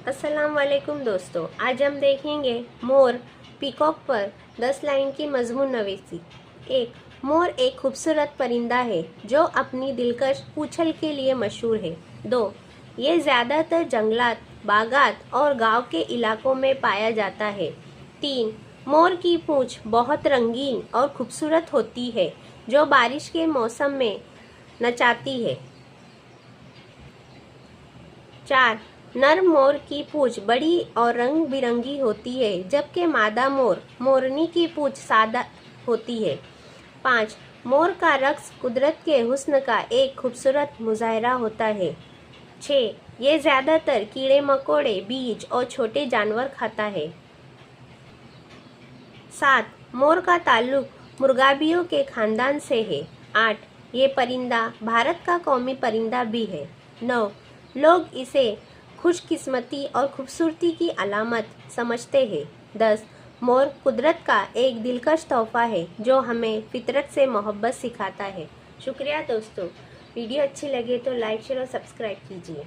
अस्सलाम वालेकुम दोस्तों, आज हम देखेंगे मोर पीकॉक पर 10 लाइन की मजमून नवीसी। 1. मोर एक खूबसूरत परिंदा है जो अपनी दिलकश पूंछल के लिए मशहूर है। 2. ये ज़्यादातर जंगलात, बागात और गांव के इलाकों में पाया जाता है। 3. मोर की पूंछ बहुत रंगीन और खूबसूरत होती है जो बारिश के मौसम में नचाती है। 4. नर मोर की पूंछ बड़ी और रंग बिरंगी होती है जबकि मादा मोरनी की पूंछ सादा होती है। 5. मोर का रक्स कुदरत के हुस्न का एक खूबसूरत मुजाहरा होता है। 6. ये ज़्यादातर कीड़े मकोड़े, बीज और छोटे जानवर खाता है। 7. मोर का ताल्लुक मुर्गाबियों के खानदान से है। 8. ये परिंदा भारत का कौमी परिंदा भी है। 9. लोग इसे खुशकिस्मती और खूबसूरती की अलामत समझते हैं। 10. मोर कुदरत का एक दिलकश तोहफा है जो हमें फितरत से मोहब्बत सिखाता है। शुक्रिया दोस्तों, वीडियो अच्छी लगे तो लाइक शेयर और सब्सक्राइब कीजिए।